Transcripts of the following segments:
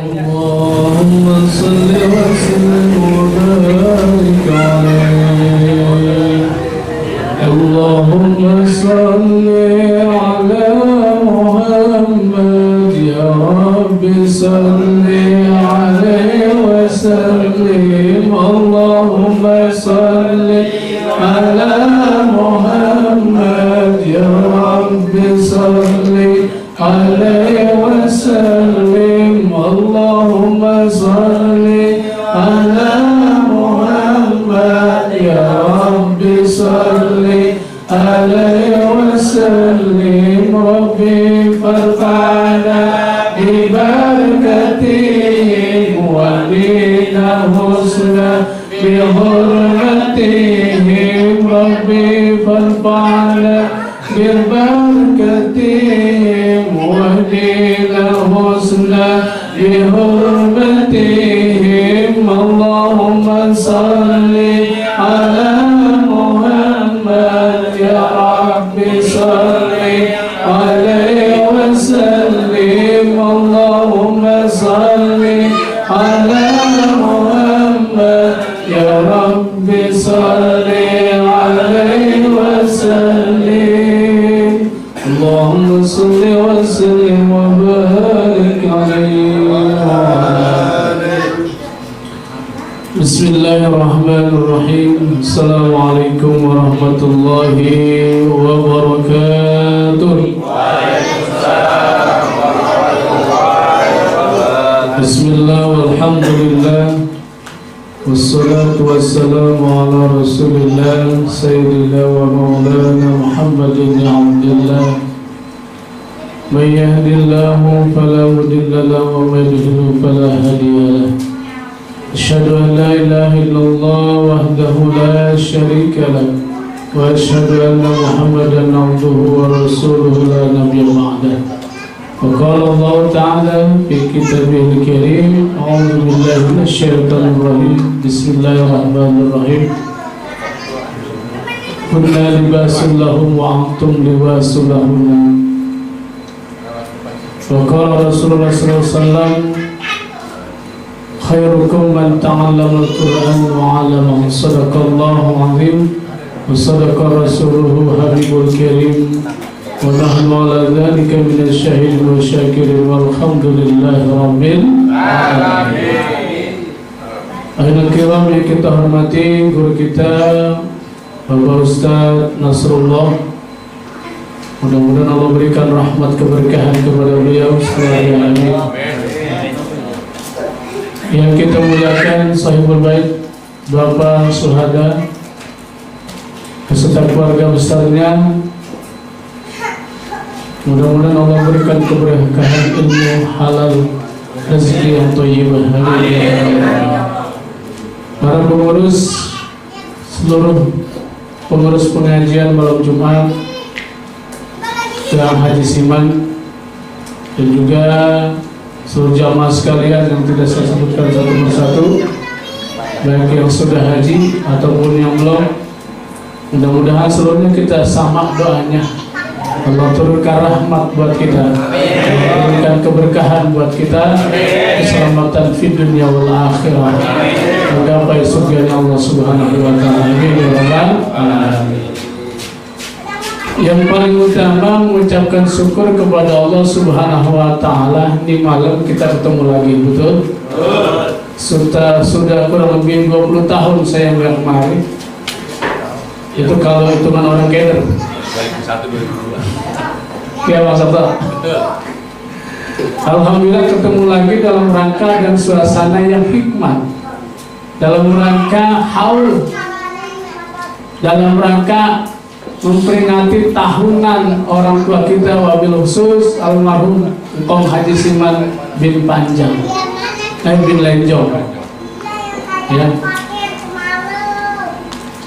اللهم صل وسلم وبارك عليه. اللهم صل على محمد يا رب صل عليه وسلم. اللهم صل على محمد يا رب صل عليه وسلم. اللهم صل على محمد يا رب صل عليه وسلم. ربي فارفعنا ببركتهم ولينا حسنا بحرمتهم. ربي فارفعنا ببركتهم ولينا حسنا بحرمتهم. اللهم صل على محمد يا رب صل عليه وسلم. اللهم صل على محمد يا رب صل عليه وسلم. اللهم صل وسلم وبارك عليه. بسم الله الرحمن الرحيم. السلام عليكم ورحمة الله وبركاته. بسم الله والحمد لله والصلاة والسلام على رسول الله سيدنا ومولانا محمد بن عبد الله. من يهد الله فلا مضل له ومن يضلل فلا هادي له. أشهد أن لا إله إلا الله وحده لا شريك له وأشهد أن محمدا عبده ورسوله لا نبي بعده. وقال الله تعالى في كتابه الكريم: أعوذ بالله من الشيطان الرجيم. بسم الله الرحمن الرحيم. كنا لباس لهم وأنتم لباس لهن. وقال رسول الله صلى الله عليه وسلم: خيركم من تعلم القرآن وعلمه. صدق الله العظيم وصدق رسوله حبيب الكريم ونحن على ذلك من الشاهدين والشاكرين والحمد لله رب العالمين. Akhirul kiram yang kita hormati guru kita Bapak Ustaz Nasrullah. Mudah-mudahan Allah berikan rahmat keberkahan kepada beliau sekalian. Amin. Yang kita muliakan sahibul bait Bapak Suhada beserta keluarga besarnya. Mudah-mudahan Allah berikan keberkahan ilmu halal, rezeki yang thayyibah. Para pengurus, seluruh pengurus pengajian malam Jumat yang Haji Siman dan juga seluruh jamaah sekalian yang tidak saya sebutkan satu persatu, baik yang sudah haji ataupun yang belum. Mudah-mudahan seluruhnya kita sama doanya. Allah turunkan rahmat buat kita, berikan keberkahan buat kita, keselamatan di dunia wal akhirah, menggapai surga Allah Subhanahu wa taala. Amin. Yang paling utama mengucapkan syukur kepada Allah Subhanahu wa taala. Di malam kita ketemu lagi, betul? Sudah kurang lebih 20 tahun saya nggak kemari. Itu kalau hitungan orang keder. 2001-2002. Ya Mas Sabta. Alhamdulillah ketemu lagi dalam rangka dan suasana yang hikmat, dalam rangka haul, dalam rangka memperingati tahunan orang tua kita, wabil khusus almarhum Engkong Haji Siman bin Panjang bin Lenjong. Ya.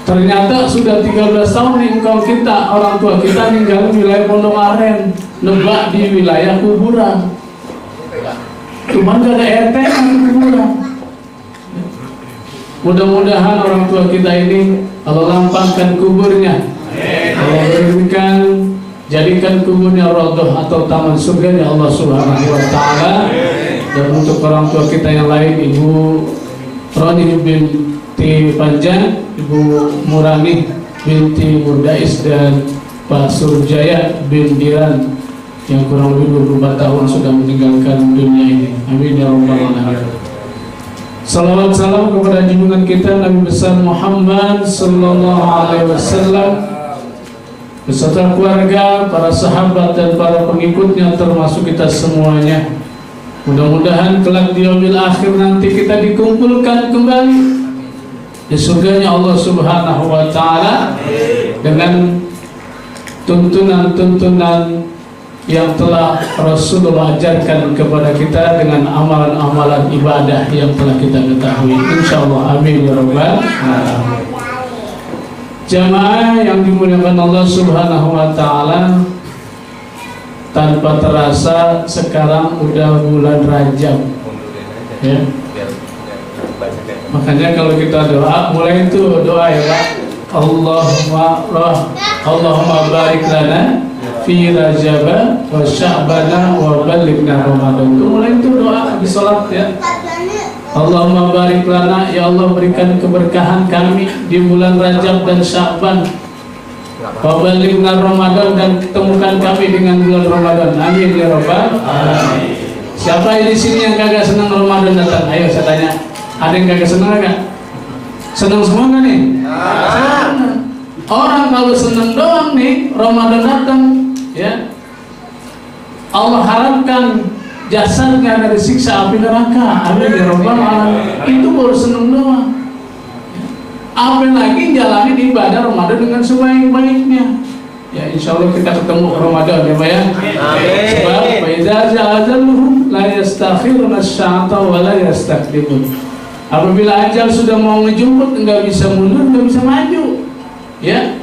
Ternyata sudah 13 tahun nih engkau kita, orang tua kita tinggal di wilayah Pondok Aren, nebak di wilayah kuburan. Cuman gak ada RT kan kuburan. Mudah-mudahan orang tua kita ini Allah lampangkan kuburnya, Allah berikan, jadikan kuburnya rodoh atau taman surga ya Allah Subhanahu wa taala. Dan untuk orang tua kita yang lain, Ibu Roni binti Panjang, Ibu Murani binti Murdais, dan Pak Surjaya bin Diran yang kurang lebih 24 tahun sudah meninggalkan dunia ini. Amin ya rabbal alamin. Salawat salam kepada junjungan kita Nabi besar Muhammad sallallahu alaihi wasallam beserta keluarga, para sahabat dan para pengikutnya, termasuk kita semuanya. Mudah-mudahan kelak di yaumil akhir nanti kita dikumpulkan kembali di surganya Allah Subhanahu wa taala dengan tuntunan-tuntunan yang telah Rasulullah ajarkan kepada kita, dengan amalan-amalan ibadah yang telah kita ketahui, insyaallah. Amin ya rabbal alamin. Jamaah yang dimuliakan Allah Subhanahu wa taala, tanpa terasa sekarang udah bulan Rajab ya. Makanya kalau kita doa, mulai itu doa ya Pak, Allahumma barik lana fi Rajab wa Sya'ban wa balighna Ramadan. Itu mulai itu doa di salat ya. Allahumma barik lana, ya Allah berikan keberkahan kami di bulan Rajab dan Sya'ban. Wa balighna Ramadan, dan temukan kami dengan bulan Ramadan. Amin ya rabbal alamin. Siapa di sini yang kagak senang Ramadan datang? Ayo saya tanya. Ada yang kagak senang enggak? Senang semua enggak nih? Senang. Orang kalau senang doang nih Ramadan datang ya, Allah harapkan jasadnya dari siksa api neraka. Amin ya rabbal alamin. Itu baru senang doang. Apalagi jalanin ibadah Ramadan dengan sebaik-baiknya. Ya insyaallah kita ketemu Ramadan ya Pak ya. Amin. Sebab fa idza ja'aluhum la yastakhiruna as-sa'ata wa la yastaqdimun. Apabila ajal sudah mau ngejemput, enggak bisa mundur, enggak bisa maju. Ya.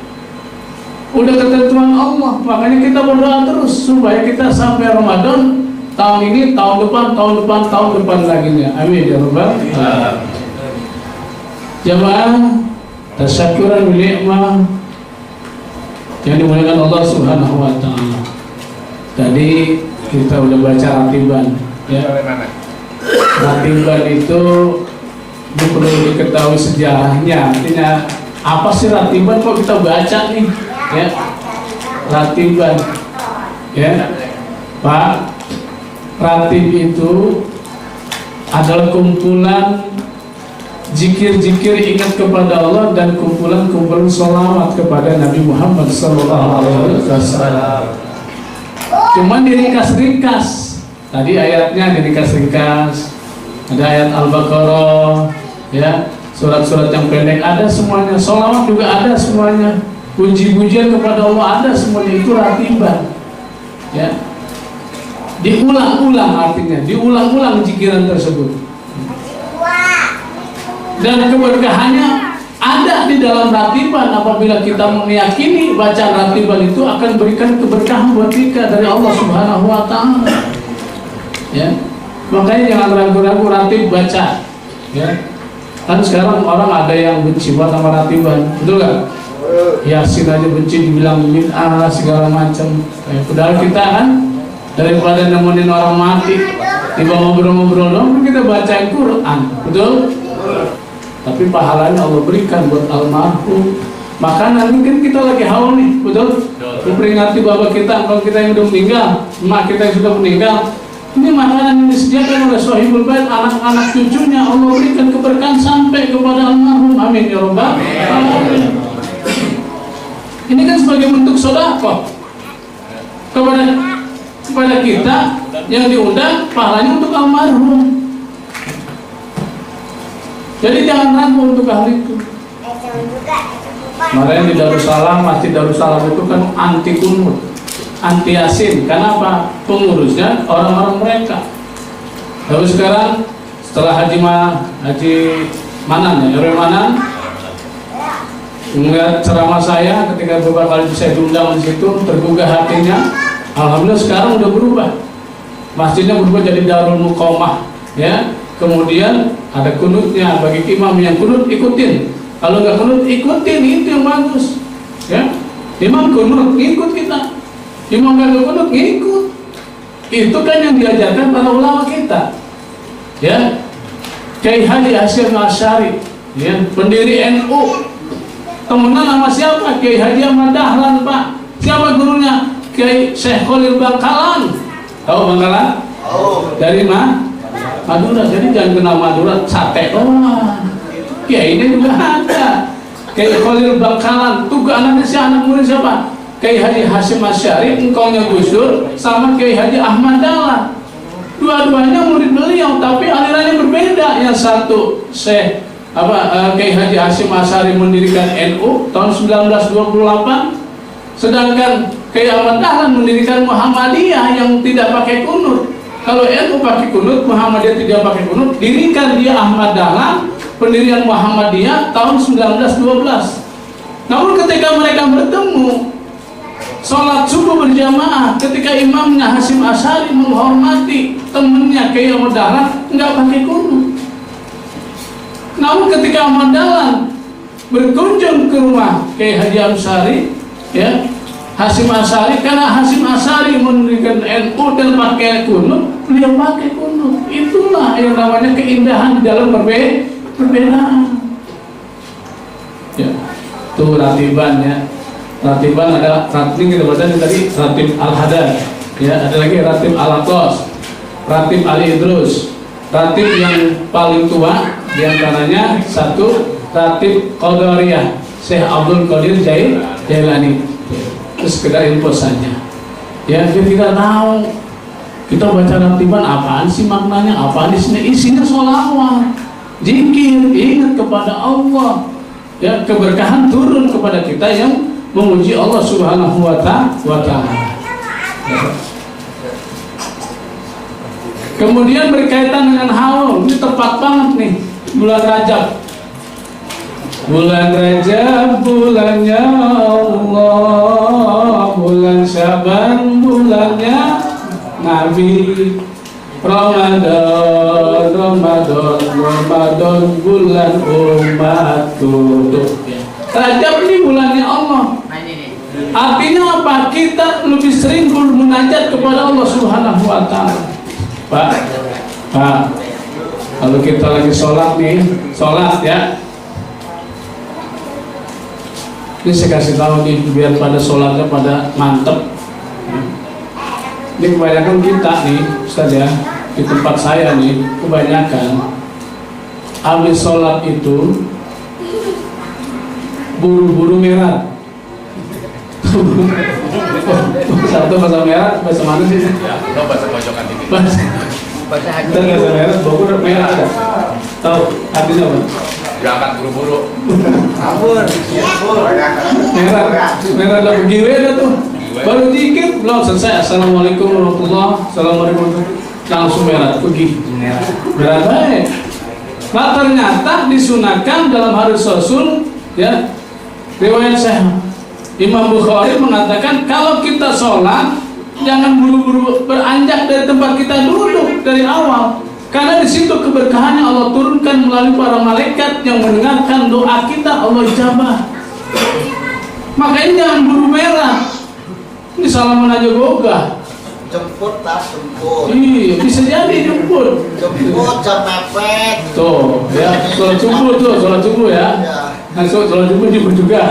Udah ketentuan Allah, makanya kita berdoa terus supaya kita sampai Ramadan tahun ini, tahun depan lagi ya. Amin ya rabbal alamin. Jamaah tasyakuran bil ni'mah yang dimuliakan Allah Subhanahu wa taala. Tadi kita udah baca ratiban ya. Ratiban itu perlu diketahui sejarahnya. Artinya apa sih ratiban, kok kita baca nih ya? Ratiban ya Pak, ratib itu adalah kumpulan zikir-zikir ingat kepada Allah dan kumpulan-kumpulan sholawat kepada Nabi Muhammad SAW. Cuman diringkas-ringkas. Tadi ayatnya diringkas-ringkas. Ada ayat Al-Baqarah, ya, surat-surat yang pendek ada semuanya. Sholawat juga ada semuanya. Puji-pujian kepada Allah ada semuanya. Itu ratiban. Ya. Diulang-ulang, artinya diulang-ulang zikiran tersebut. Dan keberkahannya ada di dalam ratiban. Apabila kita meyakini bacaan ratiban itu akan berikan keberkahan buat kita dari Allah Subhanahu wa taala. Ya. Makanya jangan ragu-ragu ratib baca. Ya. Kan sekarang orang ada yang benci sama ratiban, betul gak? Yasin aja benci, dibilang bid'ah segala macam. Padahal kita kan daripada nemenin orang mati, tiba ngobrol-ngobrol dong, kita bacain Quran, betul? Tapi pahalanya Allah berikan buat almarhum. Maka nanti kan kita lagi haul nih, betul? Memperingati bapak kita, kalau kita yang sudah meninggal, emak kita yang sudah meninggal. Ini makanan yang disediakan oleh Sohibul Bait, anak-anak cucunya Allah berikan keberkahan sampai kepada almarhum. Amin ya rabbal alamin. Ini kan sebagai bentuk sedekah kepada kita yang diundang, pahalanya untuk almarhum. Jadi jangan ragu untuk hal itu. Makanya di Darussalam, Masjid Darussalam itu kan anti kunut, anti yasin. Kenapa? Pengurusnya orang-orang mereka. Lalu sekarang setelah Haji Manan ya, RW Manan melihat ceramah saya ketika beberapa kali saya diundang di situ, tergugah hatinya. Alhamdulillah sekarang udah berubah. Masjidnya berubah jadi Darul Muqamah ya. Kemudian ada kunutnya, bagi imam yang kunut ikutin, kalau nggak kunut ikutin, itu yang bagus ya. Imam kunut ngikut kita, imam nggak kunut ngikut. Itu kan yang diajarkan para ulama kita. ya, Kiai Haji Hasyim Asy'ari, ya, pendiri NU. Temenan sama siapa? Kiai Haji Ahmad Dahlan, Pak. Siapa gurunya? Kiai Syekh Khalil Bangkalan. Tahu Bangkalan? Oh. Dari mana? Madura. Jadi jangan kenal Madura sate doang. Kiai ini juga ada. Kiai Khalil Bangkalan. Tuh anaknya si anak murid siapa? Kiai Haji Hasyim Asy'ari, engkaunya Gus Dur, sama Kiai Haji Ahmad Dahlan. Dua-duanya murid beliau, tapi alirannya berbeda. Yang satu Syekh Kiai Haji Hasyim Asy'ari mendirikan NU tahun 1928, sedangkan Kiai Ahmad Dahlan mendirikan Muhammadiyah yang tidak pakai kunut. Kalau NU pakai kunut, Muhammadiyah tidak pakai kunut. Dirikan dia Ahmad Dahlan, pendirian Muhammadiyah tahun 1912. Namun ketika mereka bertemu sholat subuh berjamaah, ketika imamnya Hasyim Asy'ari menghormati temannya Kiai Ahmad Dahlan, nggak pakai kunut. Namun ketika Ahmad Dahlan berkunjung ke rumah Kiai Haji Asy'ari, ya, Hasyim Asy'ari, karena Hasyim Asy'ari mendirikan NU dan pakai kunut, beliau pakai kunut. Itulah yang namanya keindahan di dalam perbedaan. Ya, itu ratiban, ya. Ratiban ada ratib kita baca tadi, Ratib Al-Hadad, ya, ada lagi Ratib Al-Atos, Ratib Ali Idrus. Ratib yang paling tua diantaranya satu Ratib Qadariyah, Syekh Abdul Qadir Jailani. Itu sekedar info saja. Ya, kita tahu, kita baca ratiban apaan sih maknanya, apaan isinya sholawat, zikir, ingat kepada Allah. Ya, keberkahan turun kepada kita yang memuji Allah Subhanahu wa Ta'ala. Kemudian berkaitan dengan haul, ini tepat banget nih, bulan Rajab. Bulan Rajab, bulannya Allah, bulan Syaban, bulannya Nabi. Ramadan, bulan umatku. Rajab ini bulannya Allah. Artinya apa? Kita lebih sering bermunajat kepada Allah Subhanahu wa Ta'ala. Pak, kalau kita lagi sholat nih, sholat ya. Ini saya kasih tahu nih, biar pada sholatnya pada mantep. Ini kebanyakan kita nih, Ustaz ya, di tempat saya nih, kebanyakan habis sholat itu buru-buru merah. Satu bahasa merah, bahasa mana sih? Ya, lo bahasa pojokan ini. Bahasa merah, Bogor merah ada. Tahu artinya apa? Jangan buru-buru. Abur. Merah lah giwe dah tuh. Baru dikit belum selesai. Assalamualaikum warahmatullahi wabarakatuh. Langsung merah, pergi. Merah baik. Nah ternyata disunahkan dalam hadis Rasul, ya, riwayat Syekh Imam Bukhari mengatakan kalau kita sholat jangan buru-buru beranjak dari tempat kita duduk dari awal, karena di situ keberkahannya Allah turunkan melalui para malaikat yang mendengarkan doa kita, Allah ijabah. Makanya jangan buru merah. Ini salaman aja gogah. Jemput tak jemput. Iya, bisa jadi jemput. Jemput jam mepet. Tuh, ya, sholat subuh tuh, sholat subuh ya. Nah, sholat subuh jemput juga.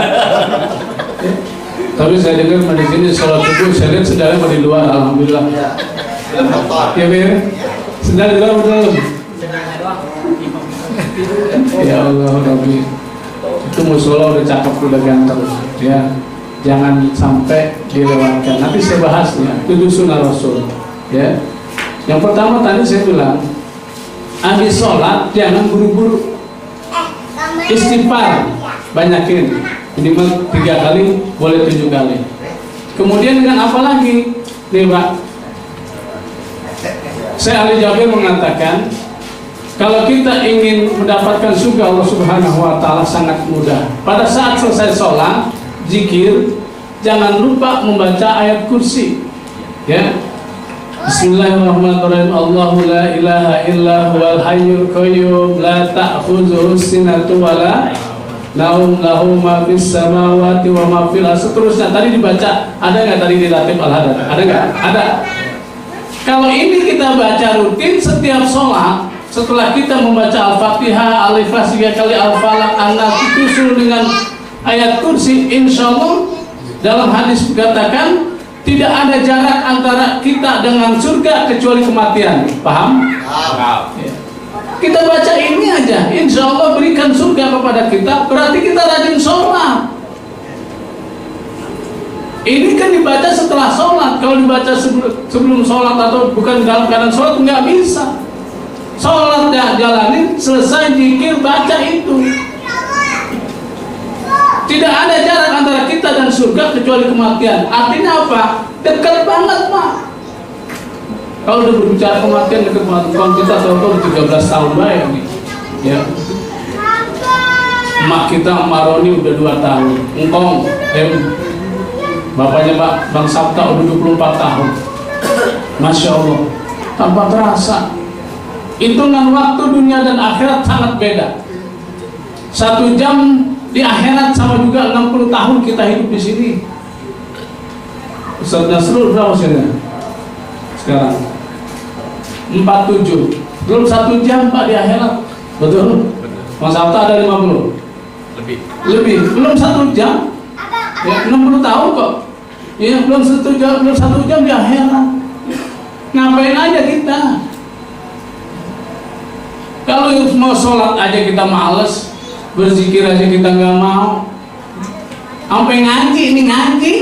Tapi saya dengar di sini sholat subuh, saya lihat sendalnya di luar, alhamdulillah. Ya, Bir. Sendal di luar betul. Ya Allah, Rabbi. Itu musola udah cakep, udah ganteng, ya. Jangan sampai dilewatkan. Nanti saya bahas ya, itu sunnah Rasul. Ya. Yang pertama tadi saya bilang, habis sholat jangan buru-buru. Istighfar banyakin, minimal 3 kali, boleh 7 kali. Kemudian dengan apa lagi? Nih Pak, saya Ali Jabir mengatakan, kalau kita ingin mendapatkan surga Allah Subhanahu wa Ta'ala sangat mudah. Pada saat selesai sholat, zikir, jangan lupa membaca ayat kursi. Ya. Bismillahirrahmanirrahim. Allahu la ilaha illa huwal hayyul qayyum la ta'khudhuhu sinatun wa la naum, lahu ma fis samawati wa ma fil ardi. Seterusnya tadi dibaca. Ada enggak tadi di Ratib Al-Hadad? Ada enggak? Ada. Kalau ini kita baca rutin setiap sholat, setelah kita membaca Al-Fatihah, Al-Ikhlas 3 kali, Al-Falaq, An-Nas disusul dengan ayat kursi, insya Allah dalam hadis dikatakan tidak ada jarak antara kita dengan surga kecuali kematian. Paham? Ya. Kita baca ini aja, insya Allah berikan surga kepada kita. Berarti kita rajin sholat. Ini kan dibaca setelah sholat. Kalau dibaca sebelum sholat atau bukan dalam keadaan sholat nggak bisa. Sholat ya jalanin, selesai zikir baca itu. Tidak ada jarak antara kita dan surga kecuali kematian. Artinya apa? Dekat banget, Pak. Kalau udah berbicara kematian, dekat banget. Kalau kita tahu 13 tahun baik nih, ya. Emak kita, Emak Roni udah 2 tahun. Engkong, bapaknya Bang Sabta udah 24 tahun. Masya Allah, tanpa terasa. Hitungan waktu dunia dan akhirat sangat beda. 1 jam di akhirat sama juga 60 tahun kita hidup di sini. Ustaz Nasrul berapa usianya sekarang? 47. Belum 1 jam Pak di akhirat. Betul? Mas Sabta ada 50. Lebih. Belum 1 jam. Ya, 60 tahun kok. Ya, belum 1 jam di akhirat. Ngapain aja kita? Kalau mau sholat aja kita males, berzikir aja kita nggak mau. Sampai ngaji, ini ngaji.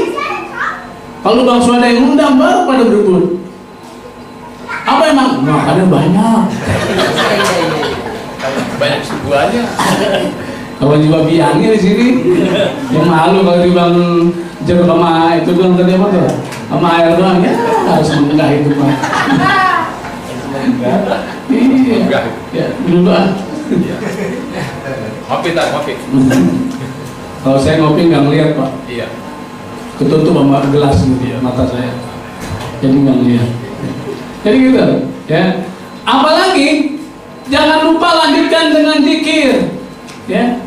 Kalau Bang Suada yang undang baru pada berebut. Apa emang? Nah, ada banyak. Banyak sebuahnya. Kalau juga biangnya di sini, yang malu kalau dibilang jeruk sama itu doang tadi apa tuh? Sama air doang ya, harus menenggah itu Pak. Iya, ya dulu ah. Ngopi. Kalau saya ngopi nggak ngeliat Pak. Iya. Ketutup sama gelas gitu ya, mata saya. Jadi nggak ngeliat. Jadi gitu, ya. Apalagi jangan lupa lanjutkan dengan zikir, ya.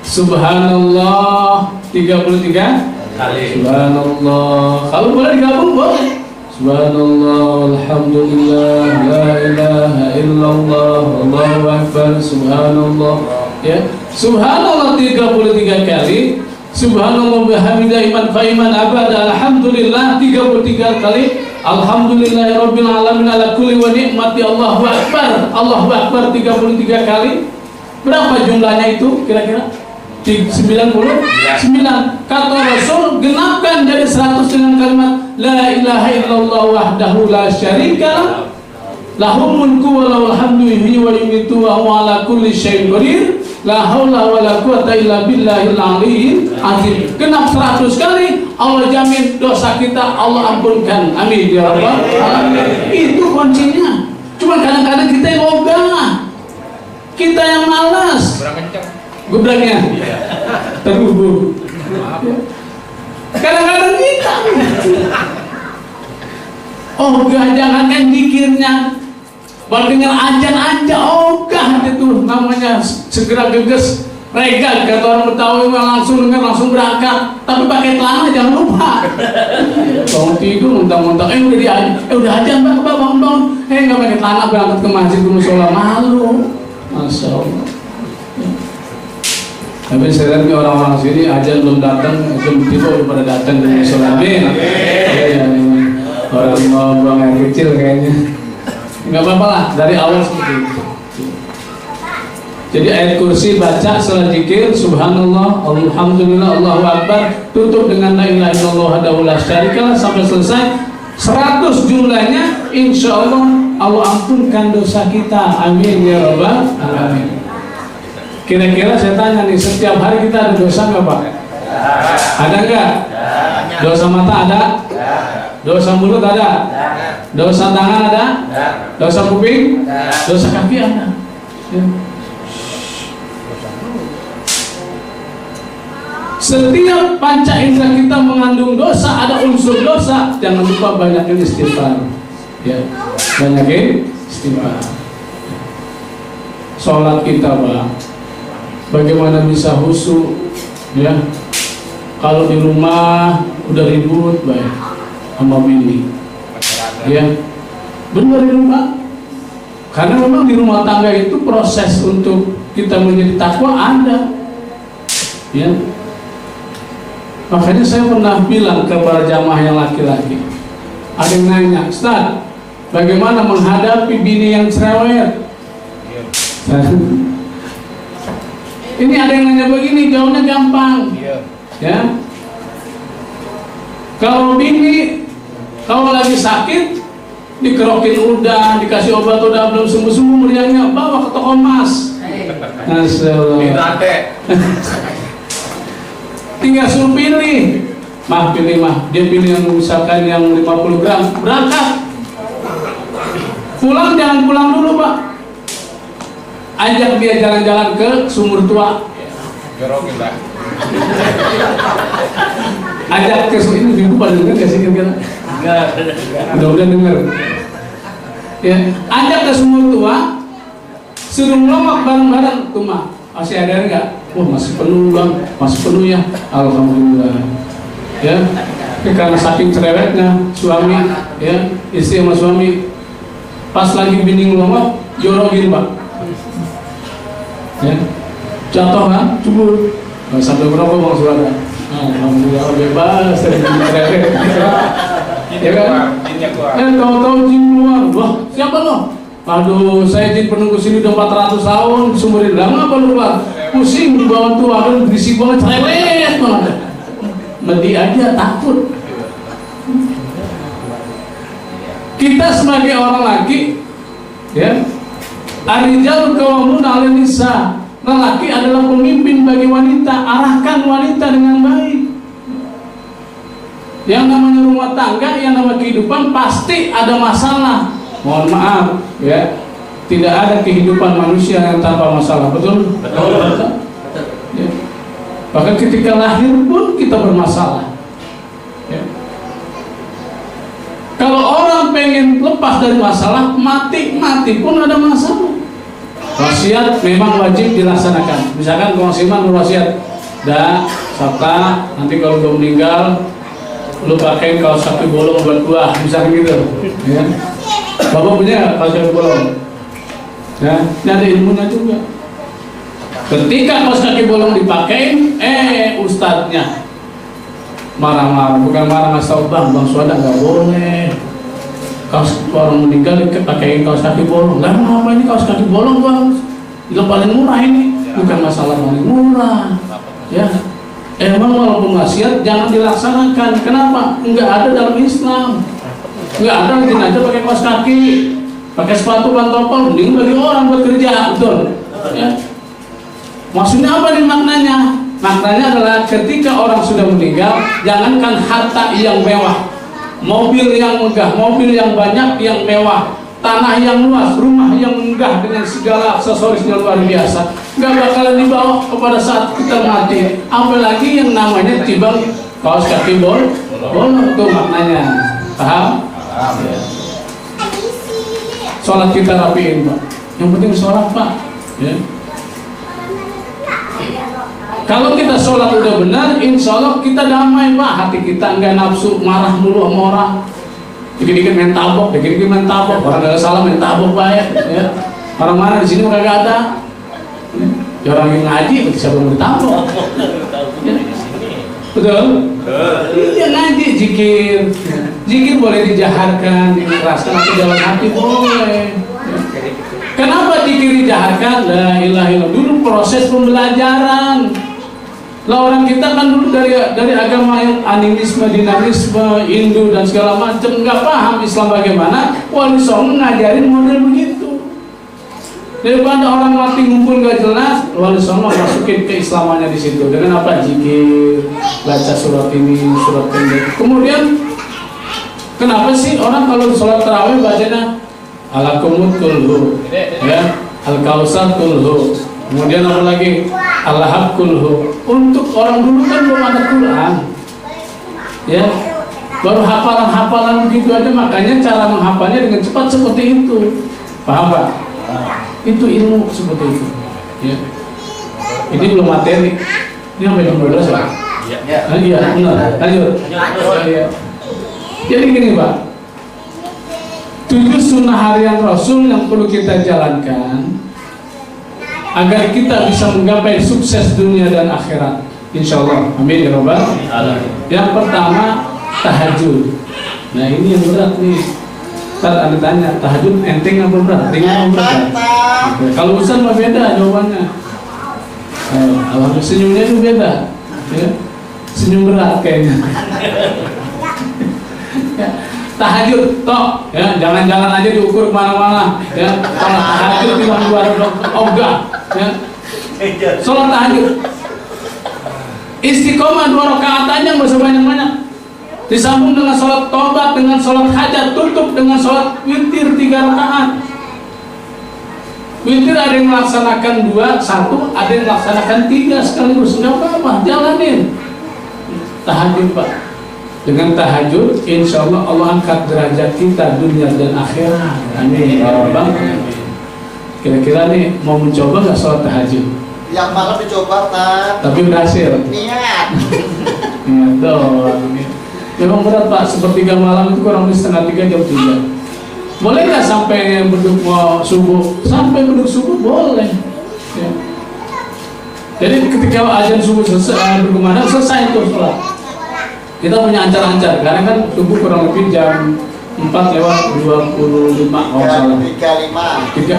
Subhanallah 33 kali. Subhanallah. Kalau boleh digabung boleh. Subhanallah, alhamdulillah, la ilaha illallah, Allahu akbar, subhanallah. Ya, subhanallah 33 kali. Subhanallah bihamdihi iman faiman abada, alhamdulillah 33 kali. Alhamdulillahirabbil alamin ala kulli wa ni'mati, Allahu akbar. Allahu akbar 33 kali. Berapa jumlahnya itu kira-kira? 99. Kata Rasul, genapkan dari 100 dengan kalimat la ilaha illallah wahdahu la syarika lahul mulku wa lahul hamdu yuhyi wa yumiitu wa huwa ala kulli syai'in qadir la haula wa la quwwata illa billahil aliyyil azim. Genap 100 kali, Allah jamin dosa kita Allah ampunkan. Amin ya rabbal alamin. Itu kuncinya. Cuma kadang-kadang kita yang ogah, kita yang malas. Gubraknya terhubung. Kadang-kadang kita ogah, jangankan zikirnya, baru dengar azan aja ogah itu namanya segera geges regal. Kata orang Betawi langsung dengar langsung berangkat, tapi pakai celana jangan lupa. Bangun tidur muntah-muntah, udah azan Mbak, bangun. Nggak pakai celana berangkat ke masjid ke musola, malu. Masya Allah. Tapi saya lihat orang-orang sini aja belum datang, tiba-tiba udah pada datang ke musola. Amin. Orang mau buang air kecil kayaknya. Nggak apa-apa lah, dari awal seperti itu. Jadi ayat kursi baca setelah zikir, subhanallah, alhamdulillah, Allahu akbar, tutup dengan la ilaha illallah wahdahu la syarika lah sampai selesai. 100 jumlahnya, insya Allah Allah ampunkan dosa kita. Amin ya rabbal alamin. Kira-kira saya tanya nih, setiap hari kita ada dosa nggak Pak? Ada nggak? Dosa mata ada? Dosa mulut ada? Dosa tangan ada? Dosa kuping? Dosa kaki ada? Ya. Setiap panca indera kita mengandung dosa, ada unsur dosa. Jangan lupa banyakin istighfar. Ya, banyakin istighfar. Sholat kita Pak, bagaimana bisa khusyuk? Ya, kalau di rumah udah ribut baik sama bini, ya benar di rumah Karena memang di rumah tangga itu proses untuk kita menjadi takwa ada, ya. Makanya saya pernah bilang kepada jamaah yang laki-laki, ada yang nanya, Ustaz, bagaimana menghadapi bini yang cerewet? Ini ada yang nanya begini, jawabnya gampang, ya. Kalau bini, kalau lagi sakit, dikerokin udah, dikasih obat udah belum sembuh-sembuh, meriahnya bawa ke toko emas. Masyaallah. Tinggal suruh pilih, dia pilih yang misalkan yang 50 gram, berangkat. Pulang jangan pulang dulu Pak, ajak dia jalan-jalan ke sumur tua. Ajak ke sumur, ini ibu pada dengar gak sih kira-kira? Udah dengar. Ya, ajak ke sumur tua, suruh ngelomok bareng-bareng tuh mah. Masih ada enggak? Wah, masih penuh Bang, masih penuh ya. Alhamdulillah. Ya, karena saking cerewetnya suami, ya, istri sama suami, pas lagi bini ngelomok, jorokin Pak. Ya, jatuh kan, cubur. Sampai berapa Bang suara? Alhamdulillah bebas dari cerewet. Ya kan? Tahu-tahu jin keluar. Wah, siapa lo? Aduh, saya jin penunggu sini udah 400 tahun, sumberin lama apa lu Pak? Pusing di bawah tuh, aduh berisik banget, cerewet banget. Mati aja takut. Kita sebagai orang laki, ya, ar-rijalu qawwamun 'alan nisa. Lelaki adalah pemimpin bagi wanita, arahkan wanita dengan baik. Yang namanya rumah tangga, yang namanya kehidupan pasti ada masalah. Mohon maaf, ya, tidak ada kehidupan manusia yang tanpa masalah, betul? Betul. Ya. Bahkan ketika lahir pun kita bermasalah. Ya. Kalau orang pengen lepas dari masalah, mati pun ada masalah. Wasiat memang wajib dilaksanakan. Misalkan Kang Siman berwasiat, dah, sabta, nanti kalau udah meninggal, lu pakai kaos kaki bolong buat gua, misalkan gitu. Ya. Bapak punya kaos kaki bolong, ya, ini ada ilmunya juga. Ketika kaos kaki bolong dipakai, ustadznya marah-marah, bukan marah ngasih tau bang suada nggak boleh. Kaos orang meninggal pakai kaos kaki bolong, lah apa ini kaos kaki bolong bang? Itu paling murah ini, bukan masalah paling murah, ya. Emang walaupun wasiat jangan dilaksanakan. Kenapa? Enggak ada dalam Islam. Enggak ada jenazah pakai kaos kaki, pakai sepatu pantopel, mending bagi orang buat kerja, betul? Ya. Maksudnya apa nih maknanya? Maknanya adalah ketika orang sudah meninggal, jangankan harta yang mewah, mobil yang megah, mobil yang banyak, yang mewah, tanah yang luas, rumah yang megah dengan segala aksesorisnya luar biasa, nggak bakalan dibawa kepada saat kita mati. Apalagi yang namanya tibang kaos kaki bolong, itu maknanya. Paham? Ya. Sholat kita rapiin Pak, yang penting sholat Pak, ya. Kalau kita sholat udah benar, insya Allah kita damai Pak, hati kita nggak nafsu marah mulu sama orang. Dikit-dikit main tabok, orang nggak salah main tabok Pak, ya. Orang marah di sini kagak ada. Ya, orang yang ngaji siapa mau ditabok? Ya. Betul? Iya ngaji, zikir boleh dijaharkan, dikeraskan atau dalam hati boleh. Kenapa zikir dijaharkan? La ilaha illallah. Dulu proses pembelajaran. Lah orang kita kan dulu dari agama yang animisme, dinamisme, Hindu dan segala macam, nggak paham Islam bagaimana. Wali Songo ngajarin model begitu. Daripada orang mati ngumpul nggak jelas, Wali Songo masukin keislamannya di situ dengan apa? Zikir, baca surat ini, surat pendek. Kemudian kenapa sih orang kalau sholat tarawih bacanya Alakumut kulhu, ya, Al-Kausar kulhu. Kemudian apa lagi? Al-Lahab kulhu. Untuk orang dulu kan belum ada Quran, ya, baru hafalan begitu aja. Makanya cara menghafalnya dengan cepat seperti itu. Paham Pak? Itu ilmu seperti itu, ya. Ini belum materi. Ini sampai jam 12 Pak? Iya. Iya, benar. Lanjut. Jadi gini Pak, 7 sunnah harian Rasul yang perlu kita jalankan agar kita bisa menggapai sukses dunia dan akhirat, insya Allah. Amin ya Rabbal alamin. Yang pertama, tahajud. Nah ini yang berat nih. Ntar ada tanya, tahajud enteng apa berat? Ringan apa berat? Oke. Kalau Ustaz mah beda jawabannya. Alhamdulillah senyumnya itu beda, ya. Senyum berat kayaknya. Ya. Tahajud, toh, ya, jangan-jangan aja diukur kemana-mana, ya. Kalau tahajud di luar ogah, ya. Sholat tahajud, istiqomah 2 rakaat aja nggak usah banyak-banyak. Disambung dengan sholat tobat, dengan sholat hajat, tutup dengan sholat witir 3 rakaat. Witir ada yang melaksanakan 2, 1, ada yang melaksanakan 3 sekaligus. Nggak apa-apa, jalanin. Tahajud Pak. Dengan tahajud, insya Allah Allah angkat derajat kita dunia dan akhirat. Amin. Ya Rabbal alamin. Kira-kira nih mau mencoba nggak sholat tahajud? Yang malam dicoba Tan. Tapi berhasil. Niat. Niat doang. Memang berat Pak, sepertiga malam itu kurang lebih setengah 3 jam 3. Boleh nggak sampai beduk subuh? Sampai beduk subuh boleh. Ya. Jadi ketika azan subuh selesai, berkumandang selesai itu sholat. Kita punya ancar-ancar, karena kan subuh kurang lebih jam 4:25 kalau salah. 35. Itu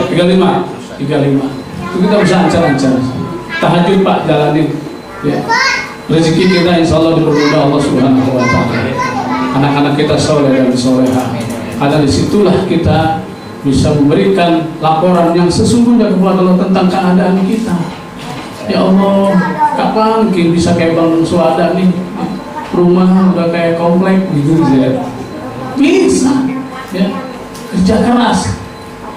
kita bisa ancar-ancar. Tahajud Pak, jalanin. Ya. Rezeki kita insya Allah dipermudah Allah Subhanahu wa Ta'ala. Anak-anak kita soleh dan soleha. Karena disitulah kita bisa memberikan laporan yang sesungguhnya kepada Allah tentang keadaan kita. Ya Allah, kapan kita bisa kayak Bang Suada nih? Rumah udah kayak komplek gitu ya. Bisa, ya. Kerja keras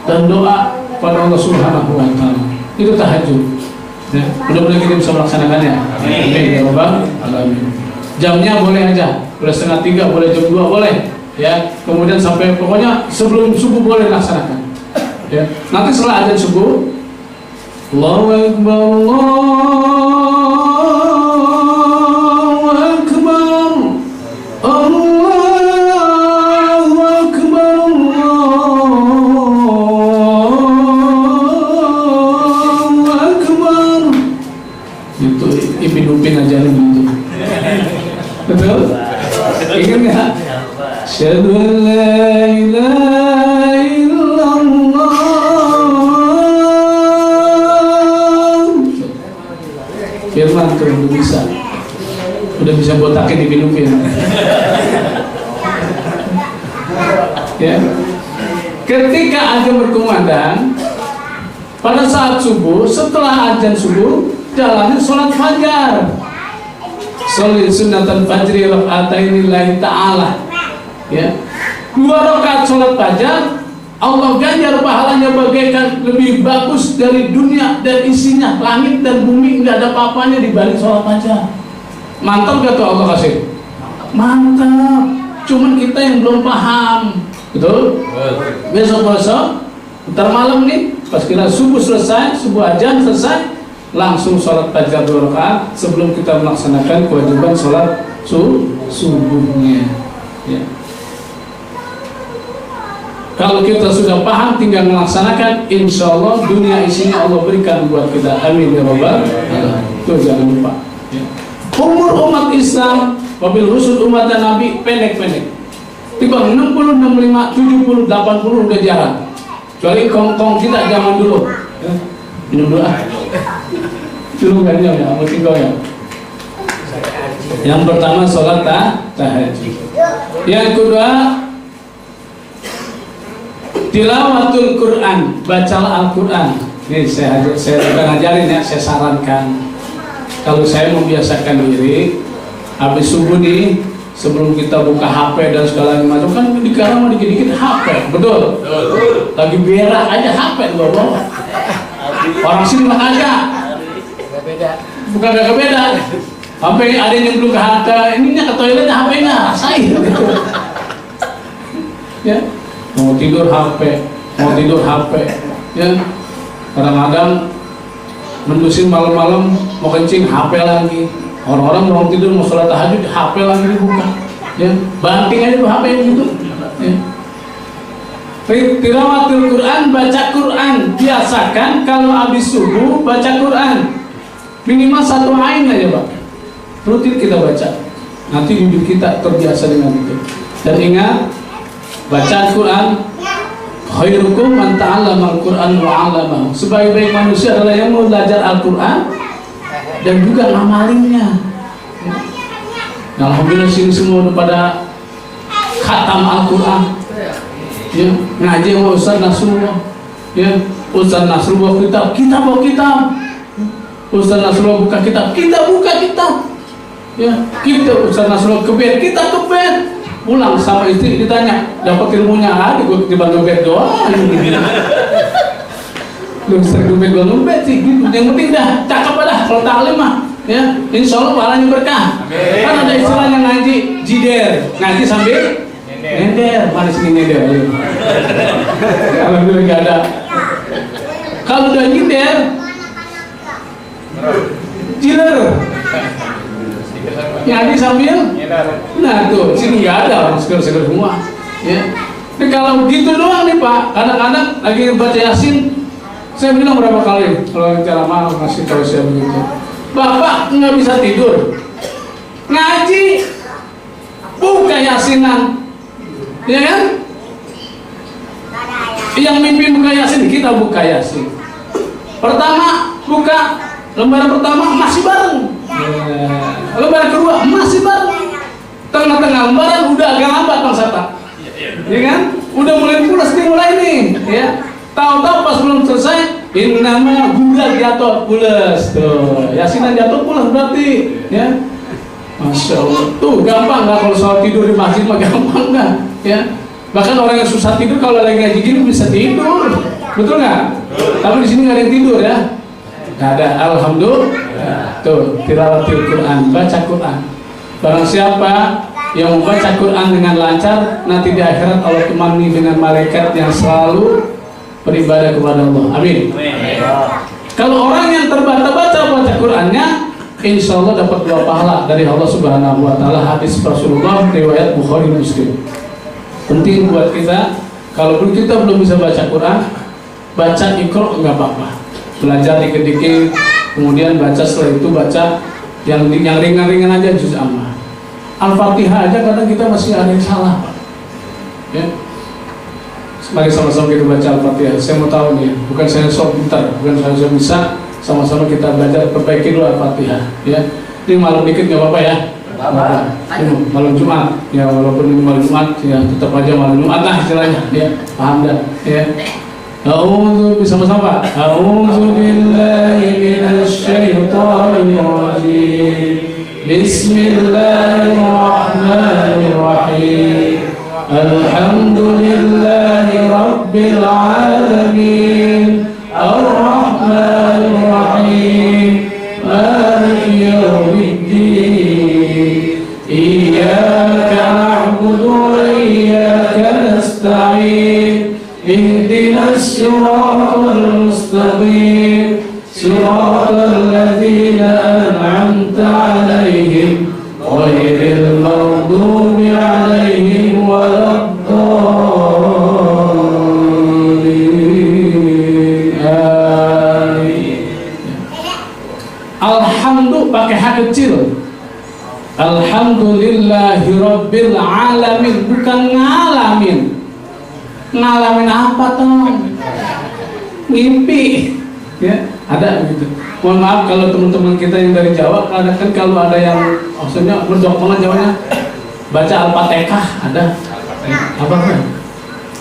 dan doa pada Allah Subhanahu wa Ta'ala. Itu tahajud. Ya, mudah-mudahan kita bisa melaksanakannya. Amin ya Rabbal alamin. Jamnya boleh aja, boleh 2:30, boleh jam 2 boleh. Ya, kemudian sampai pokoknya sebelum subuh boleh laksanakan. Ya, nanti setelah azan subuh, Allahu Akbar, Allahu Akbar, Allahu Akbar, Allahu Akbar. Itu Ibn Upin aja gitu. Betul? Ingat nggak? Asyhadu an la ilaha illallah. Firman tuh udah bisa botakin Ibn Upin. Ya. Ketika azan berkumandang, pada saat subuh, setelah azan subuh, jalani sholat fajar. Sholat sunatan fajri raka'ataini lillahi ta'ala. Ya. 2 rakaat sholat fajar, Allah ganjar pahalanya bagaikan lebih bagus dari dunia dan isinya, langit dan bumi, nggak ada apa-apanya dibanding sholat fajar. Mantap gak tuh Allah kasih? Mantap. Cuman kita yang belum paham, betul? Besok-besok, ntar malam nih, pas kira subuh selesai, subuh azan selesai, langsung sholat fajar 2 rakaat sebelum kita melaksanakan kewajiban sholat subuhnya. Ya. Kalau kita sudah paham, tinggal melaksanakan, insya Allah dunia isinya Allah berikan buat kita. Amin ya Rabbal alamin. Itu jangan lupa. Ya. Umur umat Islam, wabil khusus umat dan Nabi pendek-pendek. Tiba 60, 65, 70, 80 udah jarang. Kecuali kongkong kita zaman dulu. Ya. Minum doa. Dulu kan ya, mau tinggal ya. Yang pertama sholat tahajud. Yang kedua tilawatul Quran, bacalah Al-Quran. Ini saya bukan ngajarin ya, saya sarankan. Kalau saya membiasakan diri, habis subuh nih, sebelum kita buka HP dan segala macam, kan sekarang mau dikit-dikit HP, betul? Lagi berak aja HP bawa. Orang sini mah ada. Bukan gak beda. Sampai ada yang belum ke HP, ininya ke toilet HP-nya rasain gitu. Ya. Mau tidur HP, ya. Kadang-kadang mendusin malam-malam mau kencing HP lagi. Orang-orang mau tidur mau sholat tahajud HP lagi dibuka. Ya, banting aja tuh HP gitu. Ya. Tilawatil Quran, baca Quran. Biasakan kalau habis subuh baca Quran. Minimal 1 ain aja Pak. Rutin kita baca. Nanti hidup kita terbiasa dengan itu. Dan ingat, baca Quran, khairukum man ta'allama al-Quran wa 'allamahu. Sebaik-baik manusia adalah yang mau belajar Al-Quran dan juga ngamalinnya. Alhamdulillah sini semua udah pada khatam Al-Quran. Ya, ngaji sama Ustaz Nasrullah. Ya, Ustaz Nasrullah kita bawa kitab. Ustaz Nasrullah buka kitab, kita buka kitab. Ya, kita Ustaz Nasrullah ke bed, kita ke bed. Pulang sama istri ditanya, dapat ilmunya ada, gue dibantu bed doang. Lu sering bed gue ngebed sih, gitu. Yang penting dah cakep dah kalau taklim mah. Ya, insya Allah pahalanya berkah. Kan ada istilahnya ngaji jider, ngaji sambil nender, mana sini nender? Alhamdulillah nggak ada. Kalau udah jider, jider, ngaji sambil, nah tuh sini nggak ada orang seger-seger semua. Ya, tapi kalau gitu doang nih Pak, kadang-kadang lagi baca Yasin, saya bilang berapa kali kalau yang ceramah kasih tahu saya begitu. Bapak nggak bisa tidur, ngaji, buka Yasinan, ya kan? Yang mimpi buka Yasin, kita buka Yasin. Pertama buka lembaran pertama masih bareng, lembaran kedua masih bareng, tengah-tengah lembaran udah agak lambat Bang Sata, ya kan? Udah mulai pulas dimulai nih, ya. Tahu-tahu pas belum selesai, ini nama budak jatuh pulas tuh. Yasinan jatuh pulas berarti, ya. Masya Allah. Tuh gampang nggak kalau soal tidur di masjid mah gampang nggak, ya. Bahkan orang yang susah tidur kalau lagi ngaji gini bisa tidur, betul nggak? Tapi di sini nggak ada yang tidur ya. Nggak ada. Alhamdulillah. Tuh tilawatil Quran, baca Quran. Barang siapa yang membaca Quran dengan lancar, nanti di akhirat Allah temani dengan malaikat yang selalu beribadah kepada Allah. Amin. Kalau orang yang terbata-bata baca Qurannya, insya Allah dapat 2 pahala dari Allah Subhanahu Wa Taala. Hadis Rasulullah riwayat Bukhari Muslim. Penting buat kita, kalaupun kita belum bisa baca Quran, baca Iqra nggak apa-apa. Belajar dikit-dikit, kemudian baca, setelah itu baca yang ringan-ringan aja, juz amma. Al-Fatihah aja kadang kita masih ada yang salah, Pak. Ya. Mari sama-sama kita baca Al-Fatihah. Saya mau tahu nih, bukan saya sok pintar, bukan saya bisa, sama-sama kita belajar perbaiki dulu Al-Fatihah. Ya, ini malam dikit nggak apa-apa ya. Ini malam Jumat, ya walaupun ini malam Jumat, ya tetap aja malam Jumat lah istilahnya. Ya, paham dah. Ya. A'udzu bersama-sama. A'udzu billahi minasy syaithanir rajim. Bismillahirrahmanirrahim. Alhamdulillahi Rabbil Alamin, Ar-Rahmanir Rahim, Maliki Yawmiddin, Iyyaka na'budu wa iyyaka nasta'in, Ihdinas siratal mustaqim, siratal ladzina an'amta 'alaihim, ghairil maghdubi 'alaihim waladdallin. Amin. Alhamdulillah pakai H kecil. Alhamdulillahirabbil alamin, bukan ngalamin. Ngalamin apa toh? Mimpi. Ya, ada gitu. Mohon maaf kalau teman-teman kita yang dari Jawa, kadang kan kalau ada yang maksudnya berdok banget Jawanya, baca Al-Fatihah ada. Apa kan?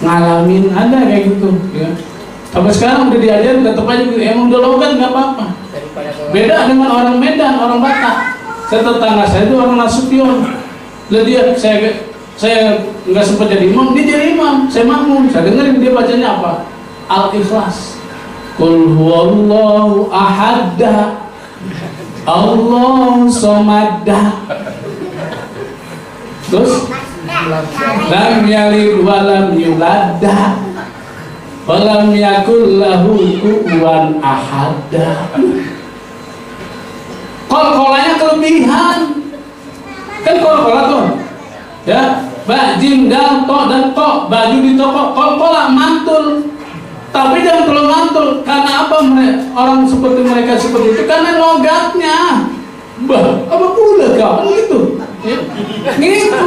Ngalamin ada kayak gitu, ya. Sampai sekarang udah diajarin tetap aja gitu. Emang udah logat nggak apa-apa. Beda dengan orang Medan, orang Batak. Saya tetangga saya itu orang Nasution. Lah dia saya nggak sempat jadi imam, dia jadi imam. Saya makmum. Saya dengerin dia bacanya apa? Al-Ikhlas. Qul huwallahu ahad, Allahu samad. Terus lam yalid wa lam yulad wa lam yakul lahu kufuwan ahad. Kol-kolanya kelebihan. Kan kol-kola tuh. Ya, Jim dal to dan ko, baju di toko kol-kola mantul. Tapi jangan terlalu mantul. Karena apa orang seperti mereka seperti itu? Karena logatnya. Bah, apa pula kau gitu? Ya. Gitu.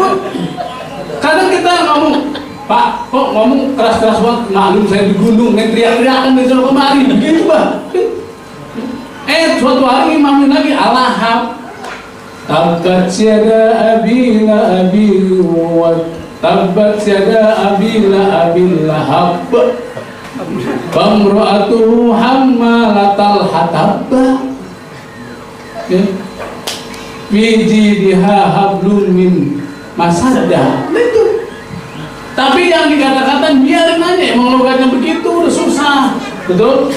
Kadang kita ngomong, Pak, kok ngomong keras-keras banget? Maklum saya di gunung, teriak-teriakan di sana kemari, begitu Pak. Suatu hari Imam lagi alahab. Tabbat yada abi lahabi wa tabbat yada abi lahabil lahab. Pamra'atuhu hammalatal hatab. Bijidiha hablum min masaddah. Itu. Tapi yang dikata-kata biarin aja, emang logatnya begitu udah susah. Betul?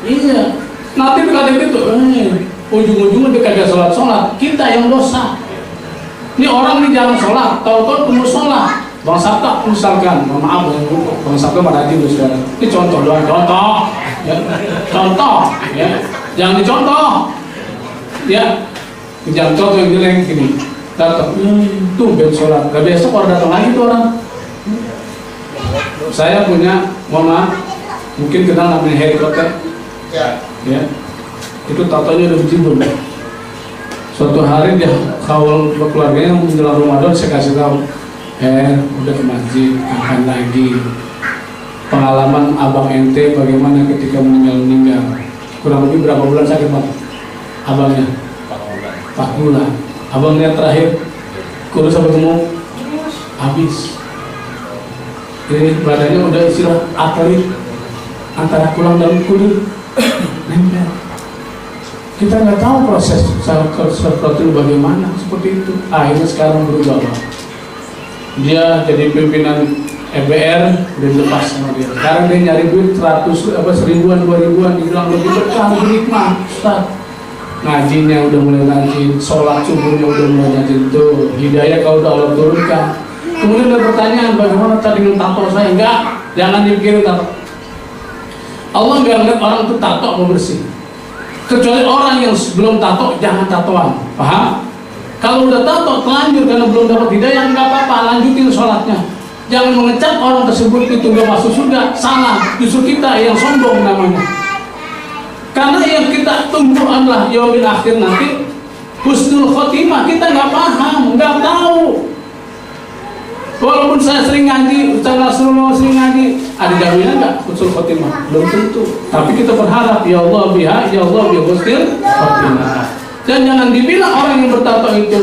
Iya. Nanti dikata gitu, ujung-ujungnya dia kagak sholat. Kita yang dosa. Ini orang di jalan sholat, tahu-tahu tunggu sholat. Bang Sabta misalkan, maaf Bang Sabta pada haji sekarang. Ini contoh doang, contoh, ya. Contoh, ya. Jangan dicontoh, ya. Jangan contoh yang jelek gini. Datang, tuh ben sholat. Gak besok orang datang lagi tuh orang. Saya punya, mama, mungkin kenal namanya Harry Potter. Ya, itu tatanya udah berjibun. Suatu hari dia kawal keluarganya menjelang Ramadan, saya kasih tahu, udah ke masjid, kapan lagi? Pengalaman abang ente bagaimana ketika meninggal? Kurang lebih berapa bulan sakit Pak? Abangnya? 4 bulan. Abangnya terakhir kurus apa gemuk? Habis. Ini badannya udah istilah atlet antara tulang dan kulit. Nempel. Kita nggak tahu proses seperti itu bagaimana seperti itu. Akhirnya sekarang berubah. Dia jadi pimpinan EBR, udah dilepas sama dia. Sekarang dia nyari duit 1000-an, 2000-an, dibilang lebih berkah, lebih nikmat. Ustaz, ngajinya udah mulai ngaji, sholat subuhnya udah mulai ngaji tuh. Hidayah kalau udah Allah turunkan. Kemudian ada pertanyaan, bagaimana tadi dengan tato saya? Enggak, jangan dipikirin tato. Allah nggak ngeliat orang itu tato mau bersih. Kecuali orang yang belum tato, jangan tatoan. Paham? Kalau udah tato, telanjur karena belum dapat hidayah, nggak apa-apa, lanjutin sholatnya. Jangan mengecap orang tersebut itu nggak masuk surga. Salah, justru kita yang sombong namanya. Karena yang kita tunggu adalah yaumil akhir nanti, husnul khotimah. Kita nggak paham, nggak tahu. Walaupun saya sering ngaji, Ustaz Rasulullah sering ngaji, ada jaminan nggak husnul khotimah? Belum tentu. Tapi kita berharap, ya Allah biha, ya Allah bi husnul khotimah. Dan jangan dibilang orang yang bertato itu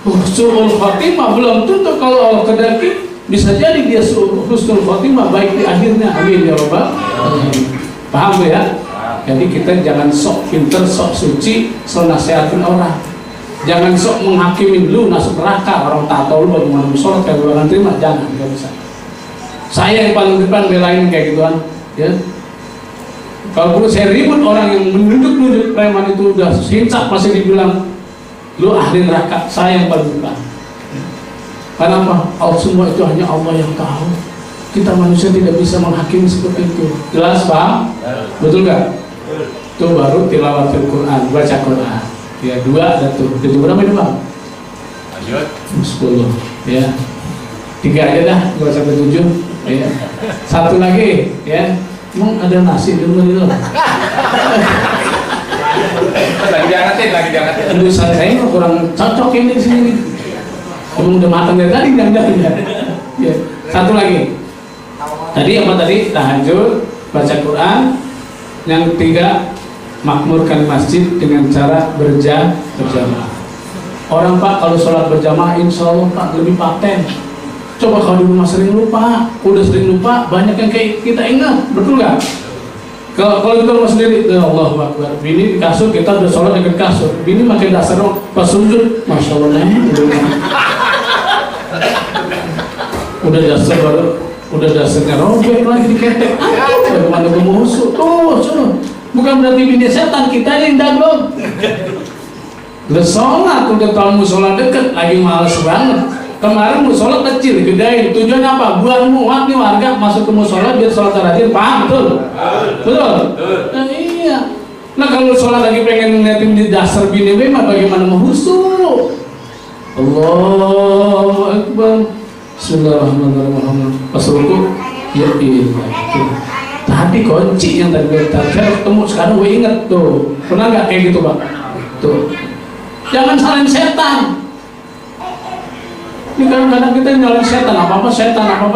husnul khotimah, belum tentu. Kalau Allah kedaki, bisa jadi dia husnul khotimah baik di akhirnya. Amin ya Rabbal alamin. Paham ya? Jadi kita jangan sok pinter, sok suci, sok nasihatin orang. Jangan sok menghakimi lu masuk neraka, orang tato lu bagaimana sholat kayak gue terima, jangan, nggak bisa. Saya yang paling depan belain kayak gituan, ya. Kalau perlu saya ribut orang yang menunjuk preman itu udah sincap masih dibilang lu ahli neraka, saya yang paling depan. Kenapa? Semua itu hanya Allah yang tahu. Kita manusia tidak bisa menghakimi seperti itu. Jelas Pak? Betul nggak? Itu baru tilawatil Quran, baca Quran. Ya 2 ada tuh. Itu berapa itu Bang? 10. Ya. 3 aja dah, gak sampai 7. Ya. 1 lagi, ya. Emang ada nasi di rumah itu? Lagi diangkatin. Aduh, saya kurang cocok ini di sini. Udah matang dari tadi, jangan ya. 1 lagi. Tadi apa tadi? Tahajud, baca Quran. Yang ketiga, makmurkan masjid dengan cara berjamaah. Orang Pak kalau sholat berjamaah, insya Allah Pak lebih paten. Coba kalau di rumah sering lupa, udah sering lupa, banyak yang kayak kita ingat, betul nggak? Kalau kita rumah sendiri, ya Allah Akbar. Bini di kasur, kita udah sholat dekat kasur. Bini pakai dasar pas sujud, masya Allah udah dasar baru, udah dasarnya robek lagi diketek. Bagaimana gue mau husuk? Tuh. Bukan berarti bini setan, kita yang daglok. Udah sholat, udah tahu musola deket, lagi males banget. Kemarin musola kecil, gedein. Tujuan apa? Buat muat nih warga masuk ke musola biar sholat rajin. Paham? Betul? Nah, iya. Nah kalau sholat lagi pengen ngeliatin di dasar bini bagaimana mau husuk? Allahu Akbar. Bismillahirrahmanirrahim. Pas ruku, ya iya. Tadi kunci yang tadi saya ketemu sekarang gue inget tuh. Pernah nggak kayak gitu Pak? Tuh. Jangan salahin setan. Ini kadang-kadang kita nyalain setan, apa-apa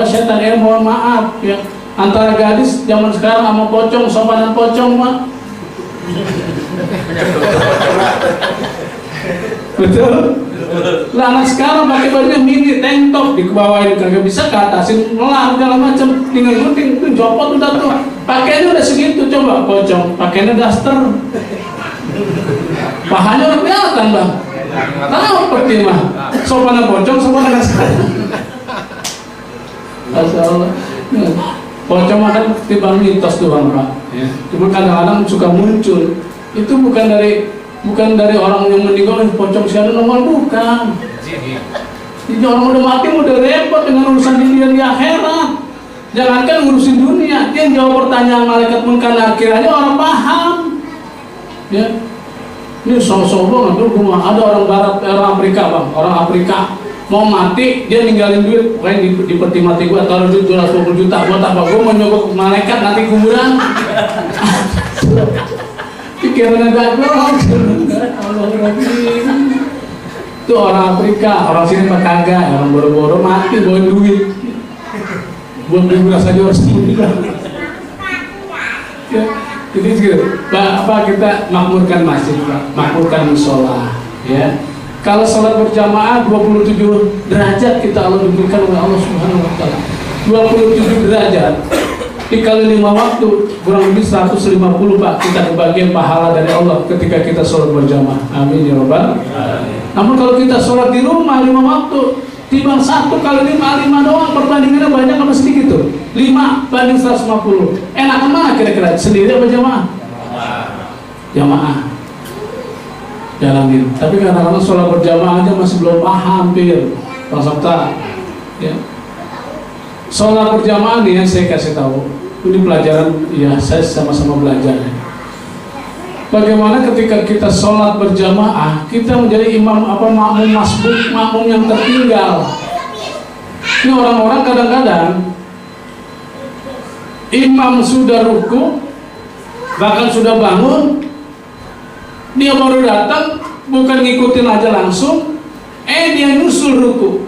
setan. Ya mohon maaf ya. Antara gadis zaman sekarang sama pocong, sopan dan pocong Pak. Betul. Lah anak sekarang pakai bajunya mini tank top dikebawain kagak bisa ke atasin melar segala macam tinggal gunting itu copot udah tuh pakainya udah segitu coba pocong pakainya daster pahanya udah kelihatan Bang tahu seperti mah sopan pocong sopan daster Masya Allah pocong kan timbang mitos tuh Bang Pak cuma kadang-kadang suka muncul itu bukan dari orang yang meninggal pocong siapa nomor bukan. Jadi orang udah mati udah repot dengan urusan dunia di akhirat. Jangankan ngurusin dunia, dia jawab pertanyaan malaikat munkar nakir aja orang paham. Ya, ini sombong tuh ada orang barat, orang Afrika Bang, orang Afrika mau mati dia ninggalin duit, pokoknya di peti mati gua taruh duit 250 juta buat apa? Gua mau nyogok malaikat nanti kuburan. Pikiran dagang itu orang Afrika, orang sini mah kagak, orang boro-boro mati bawa duit buat beli beras aja harus ya, jadi gitu apa kita makmurkan masjid makmurkan musola ya kalau sholat berjamaah 27 derajat kita Allah diberikan oleh Allah Subhanahu wa Ta'ala 27 derajat dikali 5 waktu kurang lebih 150 Pak kita kebagian pahala dari Allah ketika kita sholat berjamaah amin ya Rabbal alamin. Namun kalau kita sholat di rumah 5 waktu timbang 1 kali 5 doang perbandingannya banyak apa sedikit tuh 5 banding 150 enak mana kira-kira sendiri apa jamaah? Jamaah jalanin tapi kadang-kadang sholat berjamaah aja masih belum paham hampir Pak Sabta ya sholat berjamaah nih yang saya kasih tahu ini pelajaran ya saya sama-sama belajar bagaimana ketika kita sholat berjamaah kita menjadi imam makmum masbuk makmum yang tertinggal ini orang-orang kadang-kadang imam sudah ruku bahkan sudah bangun dia baru datang bukan ngikutin aja langsung dia nyusul ruku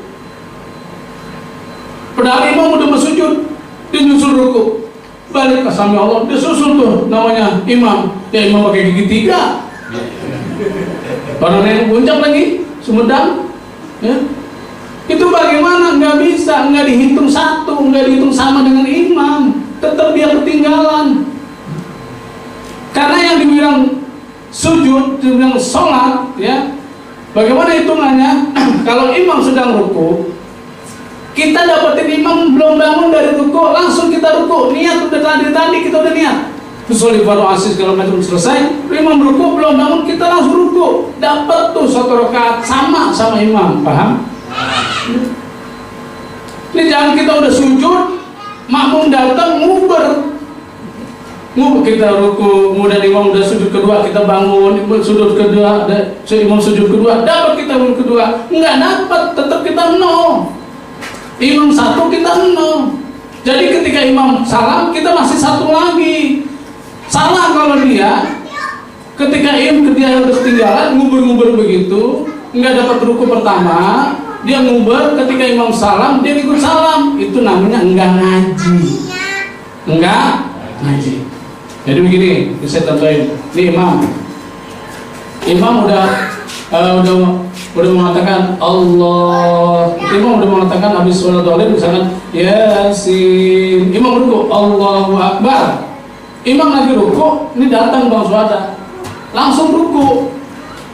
padahal imam udah mau sujud dia nyusul ruku balik ke sami Allah dia susul tuh namanya imam ya imam pakai gigi 3 orang yang puncak lagi Sumedang ya itu bagaimana nggak bisa nggak dihitung satu nggak dihitung sama dengan imam tetap dia ketinggalan karena yang dibilang sujud dibilang sholat ya bagaimana hitungannya kalau imam sedang ruku kita dapetin imam belum bangun dari ruku langsung kita ruku niat udah tadi kita udah niat usul baru asis segala macam selesai imam ruku belum bangun kita langsung ruku dapat tuh 1 rakaat sama imam paham? Ini jangan kita udah sujud makmum datang nguber kita ruku kemudian imam udah sujud kedua kita bangun sujud kedua imam sujud kedua dapat kita sujud kedua nggak dapat tetap kita nol imam 1 kita 0 jadi ketika imam salam kita masih 1 lagi salah kalau dia ketika imam dia udah ketinggalan nguber begitu nggak dapat ruku pertama dia nguber ketika imam salam dia ikut salam itu namanya enggak ngaji jadi begini saya contohin ini imam udah mengatakan Allah imam udah mengatakan habis sholat doa misalkan Yasin imam ruku Allahu Akbar imam lagi ruku ini datang Bang Suada langsung ruku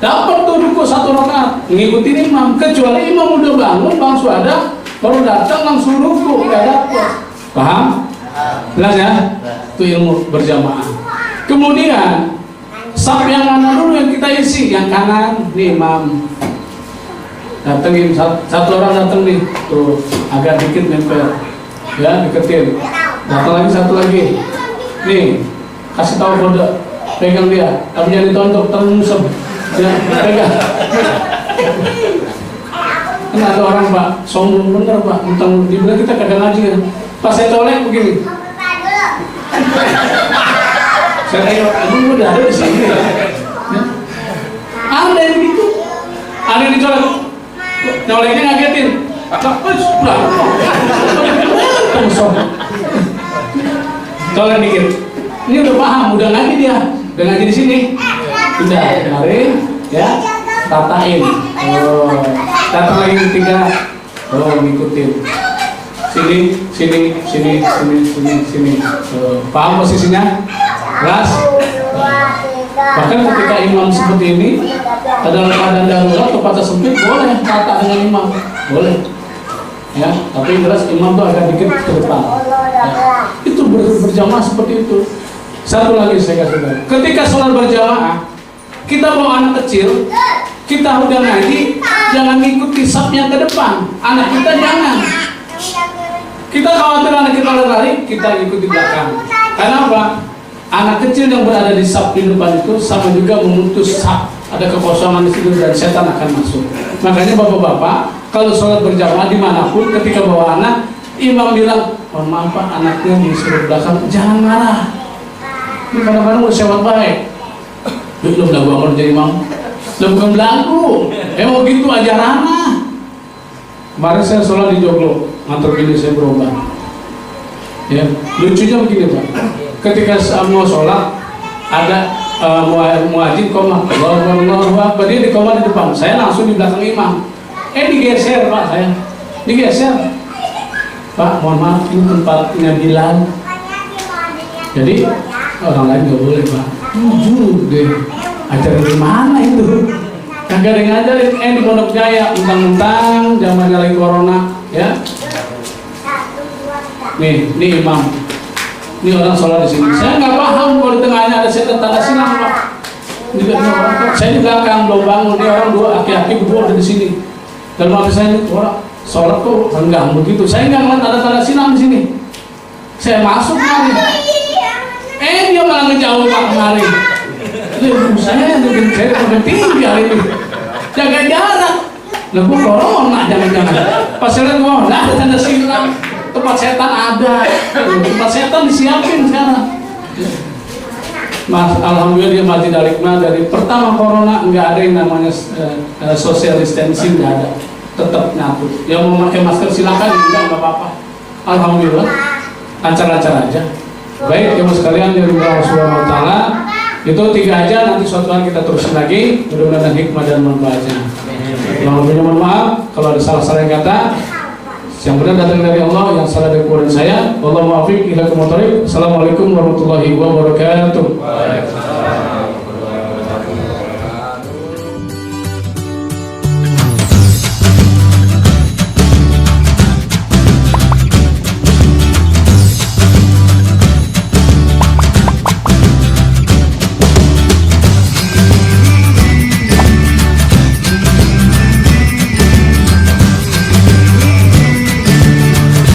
dapat tuh ruku 1 rakaat ngikutin imam kecuali imam udah bangun Bang Suada baru datang langsung ruku nggak dapat paham? Jelas ya? Itu ilmu berjamaah kemudian saf yang mana dulu yang kita isi yang kanan nih imam datengin 1 orang dateng nih tuh agak dikit nempel ya deketin datang lagi 1 lagi nih kasih tahu kode pegang dia tapi jangan ditontok terusem ya pegang Kan ada orang Pak, sombong bener Pak, mentang dibilang kita kagak ngaji kan. Pas saya colek begini. Saya tengok, aduh udah ada di sini. Ya. Ada yang gitu, ada yang dicolek. Nyoleknya ngagetin. Colek dikit. Ini udah paham, udah ngaji dia, udah ngaji di sini. Udah kemarin, ya, tatain. Oh, datang lagi ketiga. Oh, ngikutin. Sini. Paham posisinya? Kelas. Bahkan ketika imam seperti ini, dalam keadaan darurat atau pada sempit, boleh rata dengan imam, boleh. Ya, tapi jelas imam itu agak dikit ke depan. Ya, itu berjamaah seperti itu. Satu lagi saya kasih tahu. Ketika sholat berjamaah, kita bawa anak kecil, kita udah ngaji, jangan ngikuti sapnya ke depan. Anak kita jangan. Kita khawatir anak kita lari, kita ikuti belakang. Karena apa? Anak kecil yang berada di sap di depan itu sama juga memutus sap. Ada kekosongan di situ dan setan akan masuk. Makanya bapak-bapak, kalau sholat berjamaah dimanapun, ketika bawa anak, imam bilang, mohon maaf Pak, anaknya disuruh belakang, jangan marah. Ini kadang-kadang udah sewat baik. Lu udah bangun jadi imam, lu bukan belagu. Emang gitu ajarannya. Kemarin saya sholat di Joglo, ngantor gini saya berubah. Ya, lucunya begini Pak. Ketika mau sholat, ada muadzin koma, Allahu Akbar, dia di koma di depan, saya langsung di belakang imam. Digeser Pak, saya digeser. Pak, mohon maaf, ini tempatnya Bilal. Jadi orang lain nggak boleh Pak. Jujur deh, ajaran di mana itu? Kagak ada yang ngajarin. Di Pondok Jaya, mentang-mentang zamannya lagi corona, ya. Nih imam. Ini orang sholat di sini. Saya nggak paham kalau di tengahnya ada setan tanda silang Pak. Saya di belakang belum bangun. Ini orang dua aki-aki berdua ada di sini. Dan maaf saya ini orang sholat kok renggang begitu. Saya nggak ngeliat ada tanda silang di sini. Saya masuk kemarin. Dia malah ngejauh Pak kemarin. Saya udah tinggi hari ini. Jaga jarak. Lah kok corona jangan-jangan. Pas saya lihat wah ada tanda silang. Tempat setan ada, tempat setan disiapin sekarang. Mas, alhamdulillah dia mati dari pertama corona nggak ada yang namanya social distancing, nggak ada, tetap nyatu. Yang mau pakai masker silakan, nggak apa-apa. Alhamdulillah, lancar-lancar aja. Baik, ibu sekalian dari Allah Subhanahu Wa Taala, itu 3 aja. Nanti suatu hari kita terusin lagi. Mudah-mudahan hikmah dan manfaatnya. Yang mohon maaf kalau ada salah-salah yang kata. Yang benar datang dari Allah, yang salah dari Quran saya. Wallahu muwaffiq ila aqwamit thoriq. Assalamualaikum warahmatullahi wabarakatuh. Waalaikumsalam warahmatullahi wabarakatuh.